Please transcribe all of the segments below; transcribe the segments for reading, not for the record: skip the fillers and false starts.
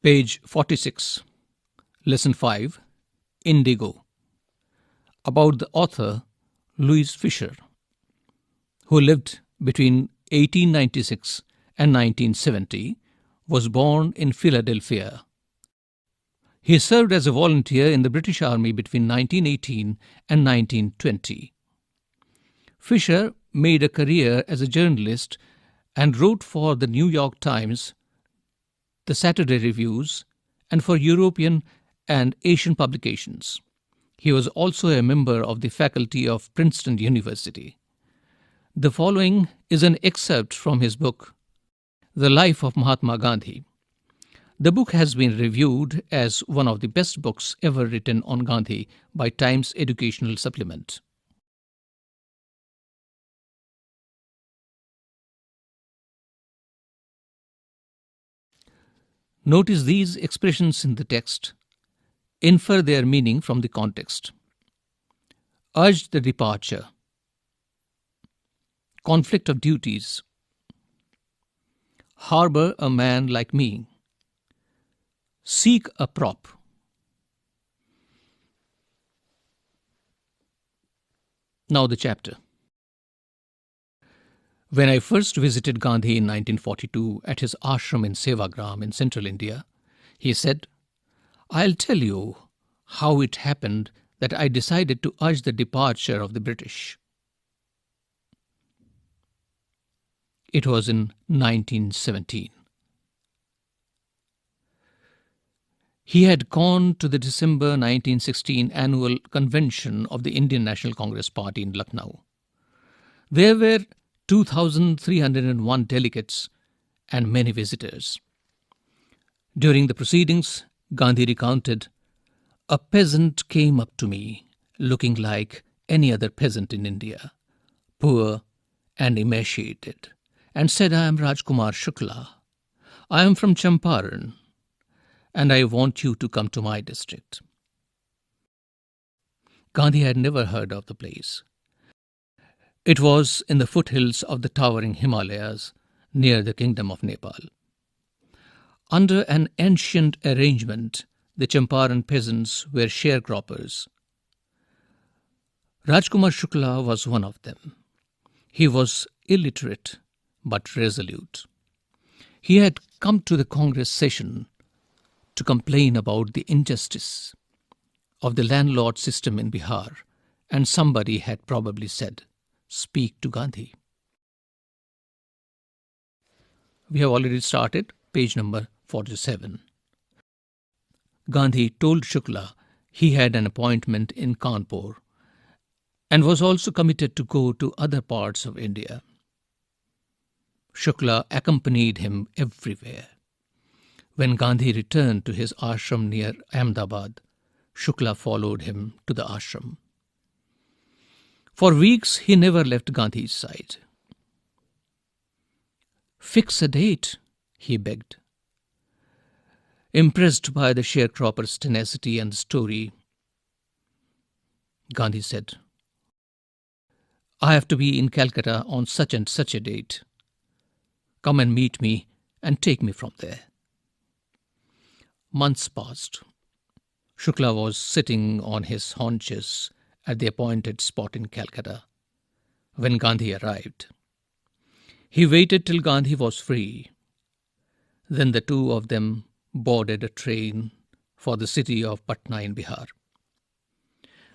Page 46, Lesson 5, Indigo, about the author Louis Fischer, who lived between 1896 and 1970, was born in Philadelphia. He served as a volunteer in the British Army between 1918 and 1920. Fischer made a career as a journalist and wrote for the New York Times, the Saturday Reviews, and for European and Asian publications. He was also a member of the faculty of Princeton University. The following is an excerpt from his book, The Life of Mahatma Gandhi. The book has been reviewed as one of the best books ever written on Gandhi by Times Educational Supplement. Notice these expressions in the text. Infer their meaning from the context. Urge the departure. Conflict of duties. Harbor a man like me. Seek a prop. Now the chapter. When I first visited Gandhi in 1942 at his ashram in Sevagram in central India, he said, "I'll tell you how it happened that I decided to urge the departure of the British." It was in 1917. He had gone to the December 1916 annual convention of the Indian National Congress Party in Lucknow. There were 2,301 delegates and many visitors. During the proceedings, Gandhi recounted, "A peasant came up to me, looking like any other peasant in India, poor and emaciated, and said, 'I am Rajkumar Shukla. I am from Champaran, and I want you to come to my district.'" Gandhi had never heard of the place. It was in the foothills of the towering Himalayas near the Kingdom of Nepal. Under an ancient arrangement, the Champaran peasants were sharecroppers. Rajkumar Shukla was one of them. He was illiterate but resolute. He had come to the Congress session to complain about the injustice of the landlord system in Bihar, and somebody had probably said, "Speak to Gandhi." We have already started page number 47. Gandhi told Shukla he had an appointment in Kanpur and was also committed to go to other parts of India. Shukla accompanied him everywhere. When Gandhi returned to his ashram near Ahmedabad, Shukla followed him to the ashram. For weeks he never left Gandhi's side. "Fix a date," he begged. Impressed by the sharecropper's tenacity and story, Gandhi said, "I have to be in Calcutta on such and such a date. Come and meet me and take me from there." Months passed. Shukla was sitting on his haunches at the appointed spot in Calcutta when Gandhi arrived. He waited till Gandhi was free. Then the two of them boarded a train for the city of Patna in Bihar.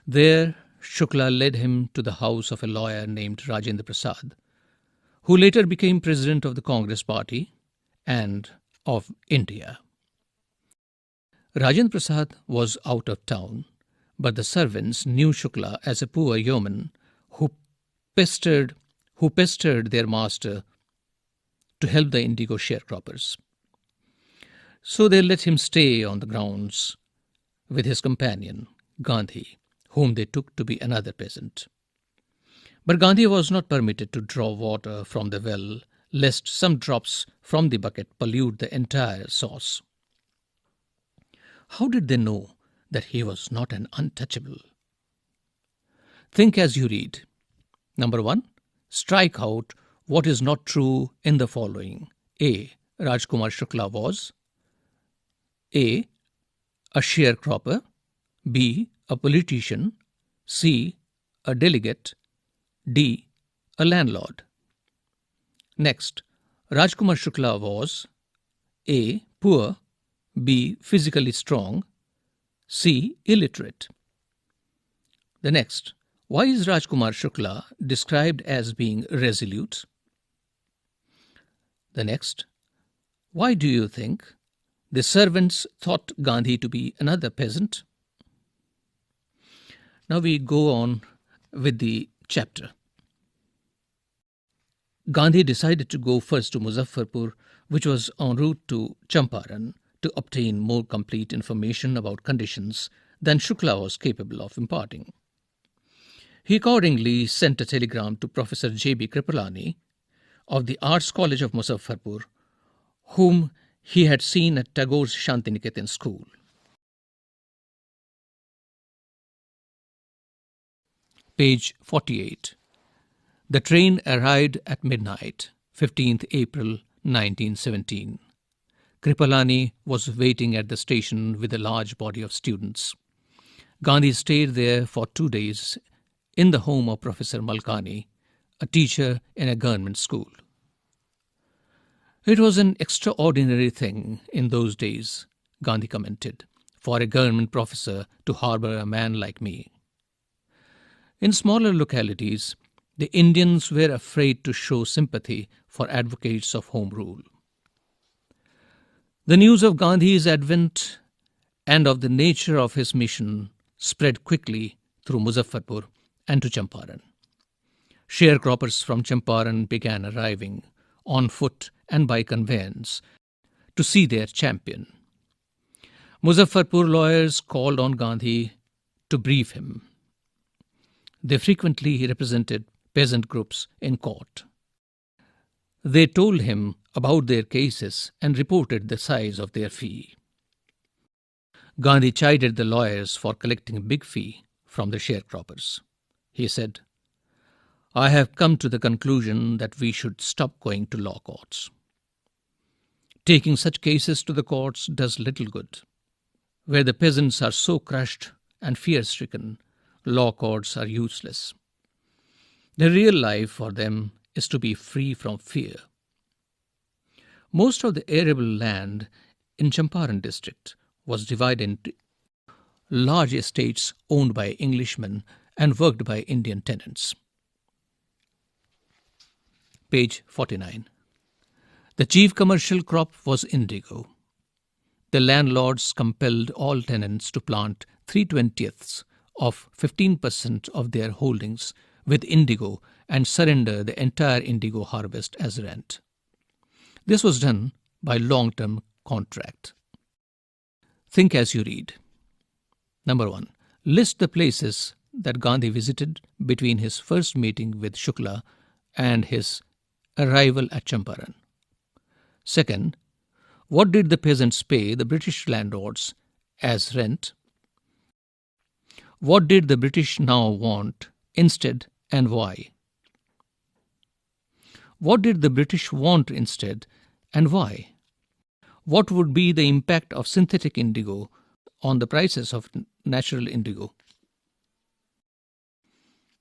There, Shukla led him to the house of a lawyer named Rajendra Prasad, who later became president of the Congress Party and of India. Rajendra Prasad was out of town, but the servants knew Shukla as a poor yeoman who pestered their master to help the indigo sharecroppers. So they let him stay on the grounds with his companion, Gandhi, whom they took to be another peasant. But Gandhi was not permitted to draw water from the well, lest some drops from the bucket pollute the entire sauce. How did they know that he was not an untouchable? Think as you read. Number 1, strike out what is not true in the following. A. Rajkumar Shukla was. A. A sharecropper. B. A politician. C. A delegate. D. A landlord. Next, Rajkumar Shukla was A. Poor. B. Physically strong. C. Illiterate. The next, why is Rajkumar Shukla described as being resolute? The next, why do you think the servants thought Gandhi to be another peasant? Now we go on with the chapter. Gandhi decided to go first to Muzaffarpur, which was en route to Champaran, to obtain more complete information about conditions than Shukla was capable of imparting. He accordingly sent a telegram to Professor J.B. Kripalani of the Arts College of Muzaffarpur, whom he had seen at Tagore's Shantiniketan school. Page 48. The train arrived at midnight, 15th April 1917. Kripalani was waiting at the station with a large body of students. Gandhi stayed there for 2 days in the home of Professor Malkani, a teacher in a government school. It was an extraordinary thing in those days, Gandhi commented, for a government professor to harbour a man like me. In smaller localities, the Indians were afraid to show sympathy for advocates of Home Rule. The news of Gandhi's advent and of the nature of his mission spread quickly through Muzaffarpur and to Champaran. Sharecroppers from Champaran began arriving on foot and by conveyance to see their champion. Muzaffarpur lawyers called on Gandhi to brief him. They frequently represented peasant groups in court. They told him about their cases and reported the size of their fee. Gandhi chided the lawyers for collecting a big fee from the sharecroppers. He said, "I have come to the conclusion that we should stop going to law courts. Taking such cases to the courts does little good. Where the peasants are so crushed and fear-stricken, law courts are useless. The real life for them is to be free from fear." Most of the arable land in Champaran district was divided into large estates owned by Englishmen and worked by Indian tenants. Page 49. The chief commercial crop was indigo. The landlords compelled all tenants to plant 3/20 of 15% of their holdings with indigo and surrender the entire indigo harvest as rent. This was done by long-term contract. Think as you read. Number 1. List the places that Gandhi visited between his first meeting with Shukla and his arrival at Champaran. Second, what did the peasants pay the British landlords as rent? What did the British now want instead and why? What did the British want instead and why? What would be the impact of synthetic indigo on the prices of natural indigo?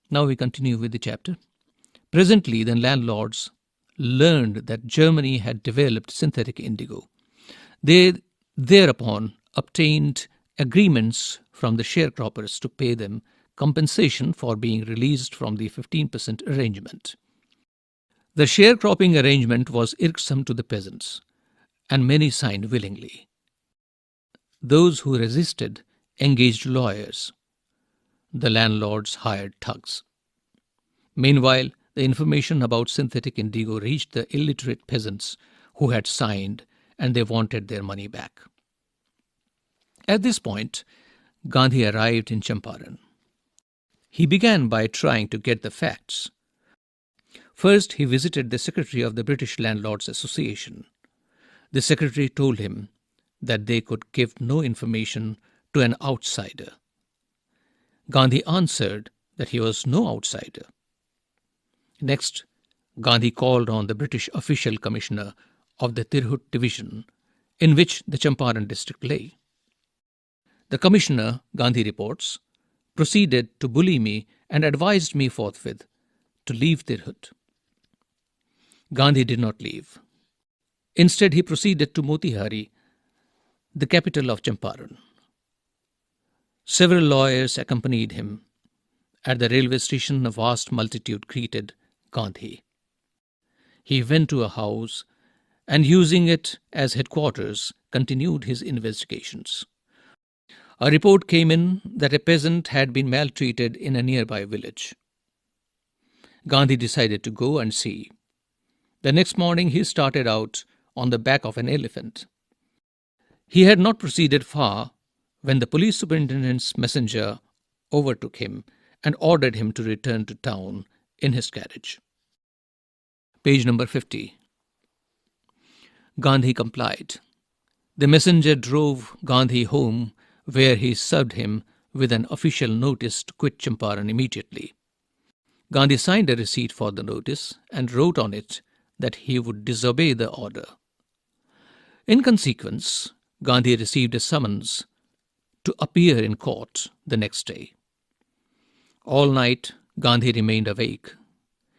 Now we continue with the chapter. Presently, the landlords learned that Germany had developed synthetic indigo. They thereupon obtained agreements from the sharecroppers to pay them compensation for being released from the 15% arrangement. The sharecropping arrangement was irksome to the peasants, and many signed willingly. Those who resisted engaged lawyers. The landlords hired thugs. Meanwhile, the information about synthetic indigo reached the illiterate peasants who had signed, and they wanted their money back. At this point, Gandhi arrived in Champaran. He began by trying to get the facts. First, he visited the secretary of the British Landlords Association. The secretary told him that they could give no information to an outsider. Gandhi answered that he was no outsider. Next, Gandhi called on the British official commissioner of the Tirhut division in which the Champaran district lay. The commissioner, Gandhi reports, proceeded to bully me and advised me forthwith to leave Tirhut. Gandhi did not leave. Instead, he proceeded to Motihari, the capital of Champaran. Several lawyers accompanied him. At the railway station, a vast multitude greeted Gandhi. He went to a house and, using it as headquarters, continued his investigations. A report came in that a peasant had been maltreated in a nearby village. Gandhi decided to go and see. The next morning he started out on the back of an elephant. He had not proceeded far when the police superintendent's messenger overtook him and ordered him to return to town in his carriage. Page number 50. Gandhi complied. The messenger drove Gandhi home, where he served him with an official notice to quit Champaran immediately. Gandhi signed a receipt for the notice and wrote on it that he would disobey the order. In consequence, Gandhi received a summons to appear in court the next day. All night, Gandhi remained awake.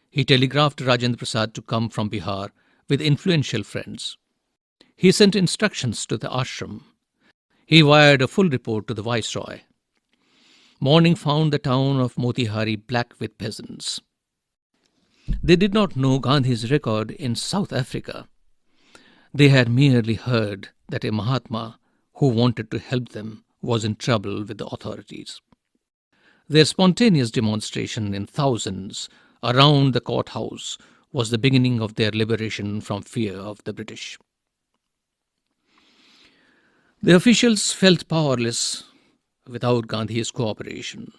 He telegraphed Rajendra Prasad to come from Bihar with influential friends. He sent instructions to the ashram. He wired a full report to the viceroy. Morning found the town of Motihari black with peasants. They did not know Gandhi's record in South Africa. They had merely heard that a Mahatma who wanted to help them was in trouble with the authorities. Their spontaneous demonstration in thousands around the courthouse was the beginning of their liberation from fear of the British. The officials felt powerless without Gandhi's cooperation.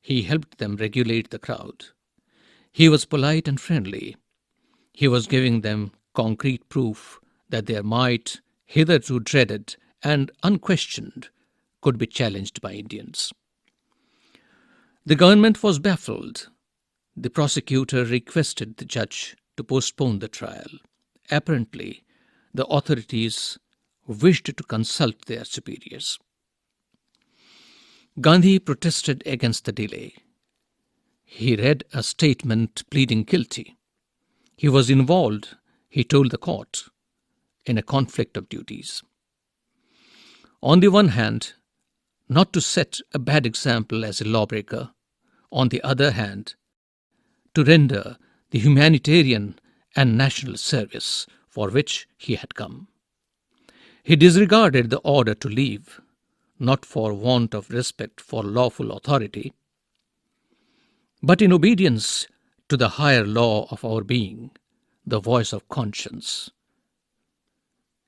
He helped them regulate the crowd. He was polite and friendly. He was giving them concrete proof that their might, hitherto dreaded and unquestioned, could be challenged by Indians. The government was baffled. The prosecutor requested the judge to postpone the trial. Apparently, the authorities wished to consult their superiors. Gandhi protested against the delay. He read a statement pleading guilty. He was involved, he told the court, in a conflict of duties. On the one hand, not to set a bad example as a lawbreaker. On the other hand, to render the humanitarian and national service for which he had come. He disregarded the order to leave, not for want of respect for lawful authority, but in obedience to the higher law of our being, the voice of conscience.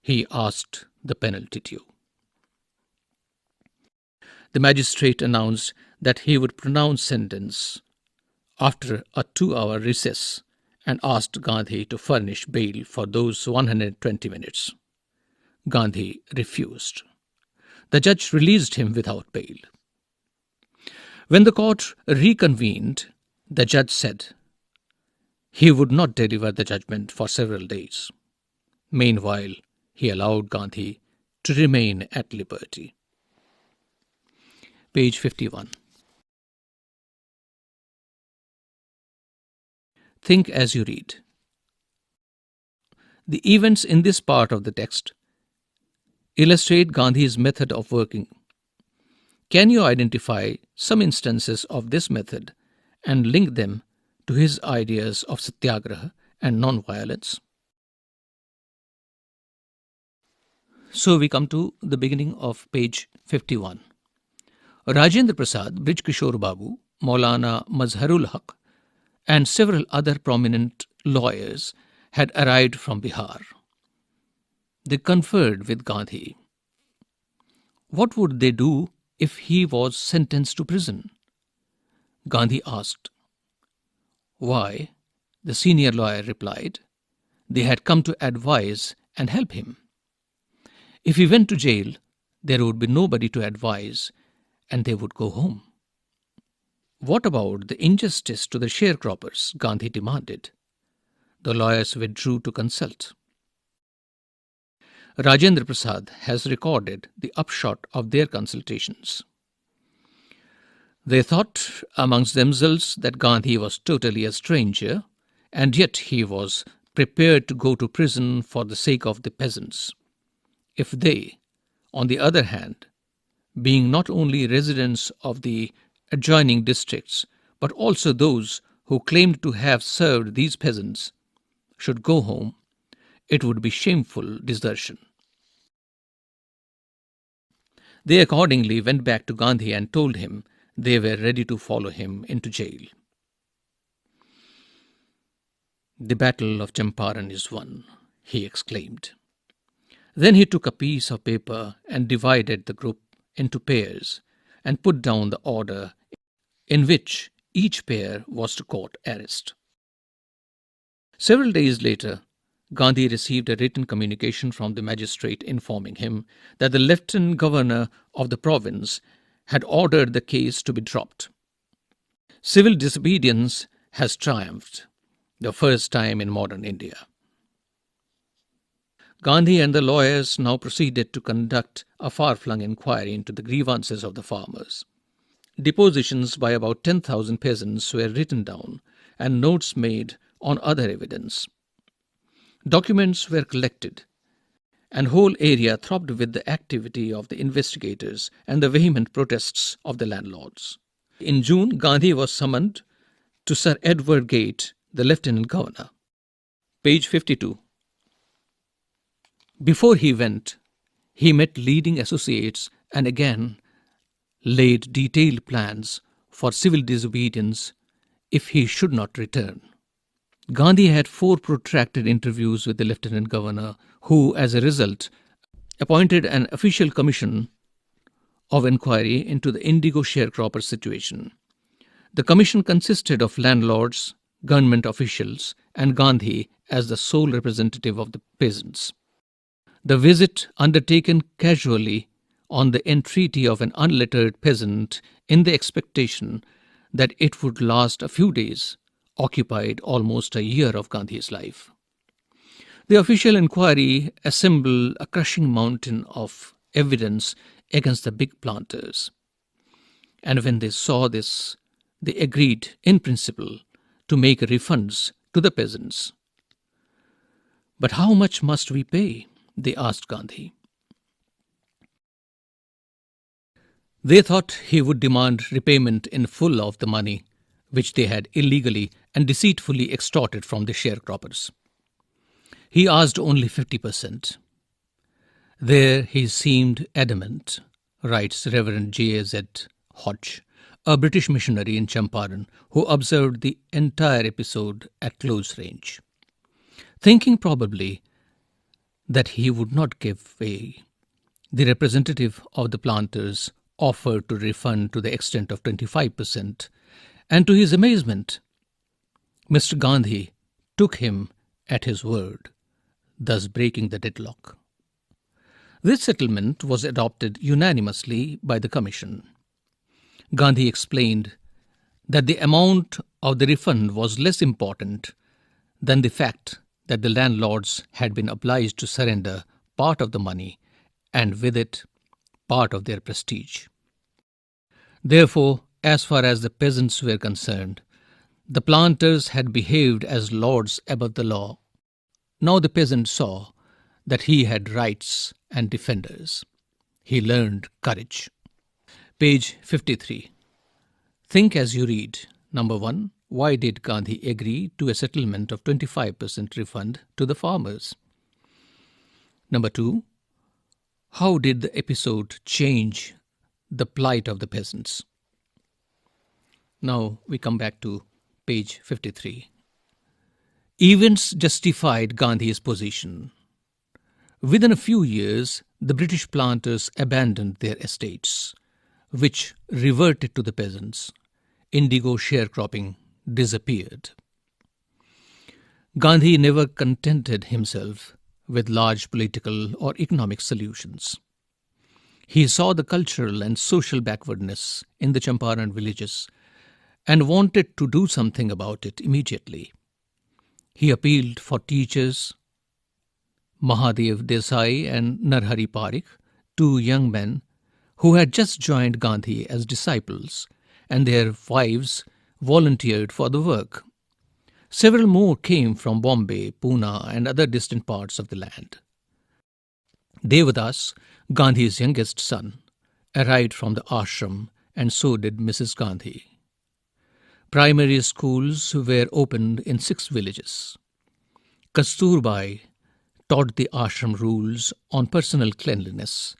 He asked the penalty due. The magistrate announced that he would pronounce sentence after a 2-hour recess and asked Gandhi to furnish bail for those 120 minutes. Gandhi refused. The judge released him without bail. When the court reconvened, the judge said he would not deliver the judgment for several days. Meanwhile, he allowed Gandhi to remain at liberty. Page 51. Think as you read. The events in this part of the text illustrate Gandhi's method of working. Can you identify some instances of this method and link them to his ideas of satyagraha and non-violence? So we come to the beginning of page 51. Rajendra Prasad, Brij Kishore Babu, Maulana Mazharul Haq, and several other prominent lawyers had arrived from Bihar. They conferred with Gandhi. What would they do if he was sentenced to prison? Gandhi asked. Why? The senior lawyer replied. They had come to advise and help him. If he went to jail, there would be nobody to advise and they would go home. What about the injustice to the sharecroppers? Gandhi demanded. The lawyers withdrew to consult. Rajendra Prasad has recorded the upshot of their consultations. They thought amongst themselves that Gandhi was totally a stranger, and yet he was prepared to go to prison for the sake of the peasants. If they, on the other hand, being not only residents of the adjoining districts, but also those who claimed to have served these peasants, should go home, it would be shameful desertion. They accordingly went back to Gandhi and told him they were ready to follow him into jail. "The battle of Champaran is won," he exclaimed. Then he took a piece of paper and divided the group into pairs and put down the order in which each pair was to court arrest. Several days later, Gandhi received a written communication from the magistrate informing him that the Lieutenant Governor of the province had ordered the case to be dropped. Civil disobedience has triumphed, the first time in modern India. Gandhi and the lawyers now proceeded to conduct a far-flung inquiry into the grievances of the farmers. Depositions by about 10,000 peasants were written down and notes made on other evidence. Documents were collected, and whole area throbbed with the activity of the investigators and the vehement protests of the landlords. In June, Gandhi was summoned to Sir Edward Gate, the Lieutenant Governor. Page 52. Before he went, he met leading associates and again laid detailed plans for civil disobedience if he should not return. Gandhi had 4 protracted interviews with the Lieutenant Governor, who, as a result, appointed an official commission of inquiry into the indigo sharecropper situation. The commission consisted of landlords, government officials, and Gandhi as the sole representative of the peasants. The visit, undertaken casually on the entreaty of an unlettered peasant in the expectation that it would last a few days, occupied almost a year of Gandhi's life. The official inquiry assembled a crushing mountain of evidence against the big planters. And when they saw this, they agreed in principle to make refunds to the peasants. "But how much must we pay?" they asked Gandhi. They thought he would demand repayment in full of the money which they had illegally and deceitfully extorted from the sharecroppers. He asked only 50%. There he seemed adamant, writes Reverend J.Z. Hodge, a British missionary in Champaran who observed the entire episode at close range. Thinking probably that he would not give way, the representative of the planters offered to refund to the extent of 25%, and to his amazement, Mr. Gandhi took him at his word, thus breaking the deadlock. This settlement was adopted unanimously by the commission. Gandhi explained that the amount of the refund was less important than the fact that the landlords had been obliged to surrender part of the money and with it part of their prestige. Therefore, as far as the peasants were concerned, the planters had behaved as lords above the law. Now the peasant saw that he had rights and defenders. He learned courage. Page 53. Think as you read. Number 1. Why did Gandhi agree to a settlement of 25% refund to the farmers? Number 2. How did the episode change the plight of the peasants? Now we come back to page 53. Events justified Gandhi's position. Within a few years, the British planters abandoned their estates, which reverted to the peasants. Indigo sharecropping disappeared. Gandhi never contented himself with large political or economic solutions. He saw the cultural and social backwardness in the Champaran villages and wanted to do something about it immediately. He appealed for teachers, Mahadev Desai and Narhari Parikh, two young men who had just joined Gandhi as disciples, and their wives volunteered for the work. Several more came from Bombay, Pune, and other distant parts of the land. Devadas, Gandhi's youngest son, arrived from the ashram, and so did Mrs. Gandhi. Primary schools were opened in 6 villages. Kasturbai taught the ashram rules on personal cleanliness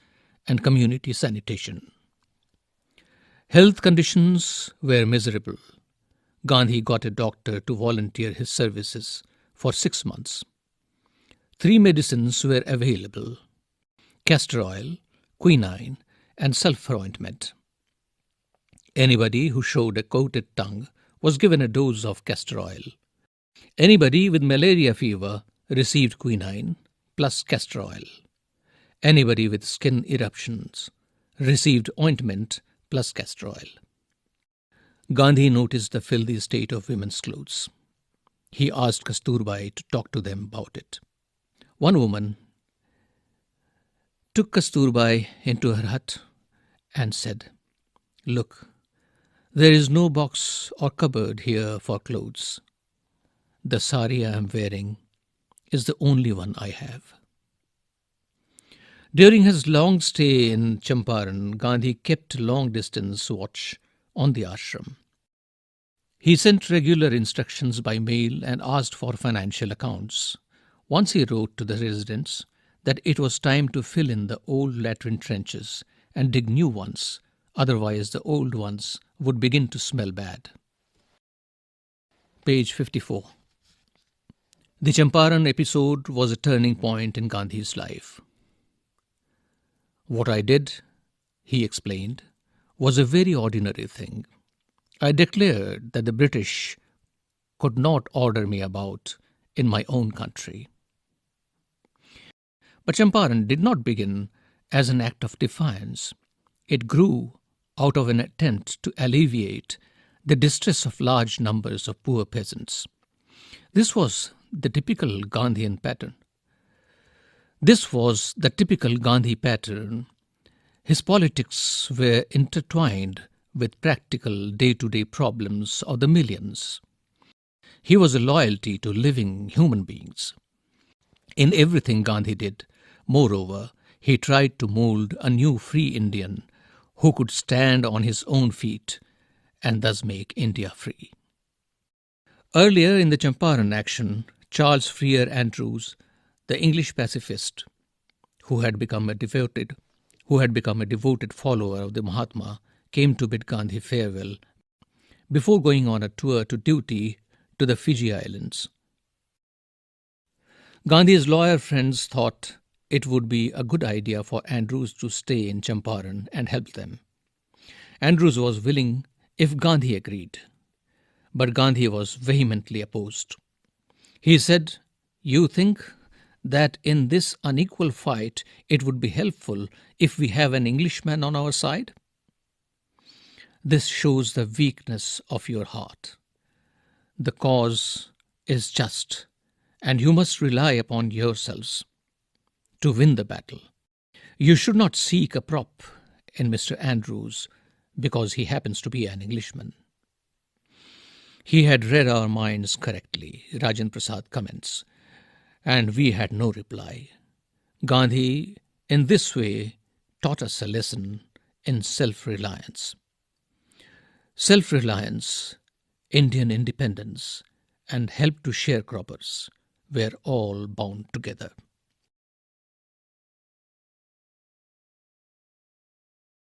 and community sanitation. Health conditions were miserable. Gandhi got a doctor to volunteer his services for 6 months. 3 medicines were available: castor oil, quinine, and sulphur ointment. Anybody who showed a coated tongue was given a dose of castor oil. Anybody with malaria fever received quinine plus castor oil. Anybody with skin eruptions received ointment plus castor oil. Gandhi noticed the filthy state of women's clothes. He asked Kasturbai to talk to them about it. One woman took Kasturbai into her hut and said, "Look, there is no box or cupboard here for clothes. The sari I am wearing is the only one I have." During his long stay in Champaran, Gandhi kept long-distance watch on the ashram. He sent regular instructions by mail and asked for financial accounts. Once he wrote to the residents that it was time to fill in the old latrine trenches and dig new ones, otherwise the old ones would begin to smell bad. Page 54. The Champaran episode was a turning point in Gandhi's life. "What I did," he explained, "was a very ordinary thing. I declared that the British could not order me about in my own country." But Champaran did not begin as an act of defiance. It grew out of an attempt to alleviate the distress of large numbers of poor peasants. This was the typical Gandhian pattern. This was the typical Gandhi pattern. His politics were intertwined with practical day-to-day problems of the millions. He was a loyalty to living human beings. In everything Gandhi did, moreover, he tried to mold a new free Indian who could stand on his own feet and thus make India free. Earlier in the Champaran action, Charles Freer Andrews, the English pacifist who had become a devoted follower of the Mahatma, came to bid Gandhi farewell before going on a tour to duty to the Fiji Islands. Gandhi's lawyer friends thought it would be a good idea for Andrews to stay in Champaran and help them. Andrews was willing if Gandhi agreed, but Gandhi was vehemently opposed. He said, "You think that in this unequal fight it would be helpful if we have an Englishman on our side? This shows the weakness of your heart. The cause is just, and you must rely upon yourselves to win the battle. You should not seek a prop in Mr. Andrews because he happens to be an Englishman." "He had read our minds correctly," Rajan Prasad comments, "and we had no reply. Gandhi, in this way, taught us a lesson in self-reliance. Self-reliance, Indian independence, and help to sharecroppers were all bound together."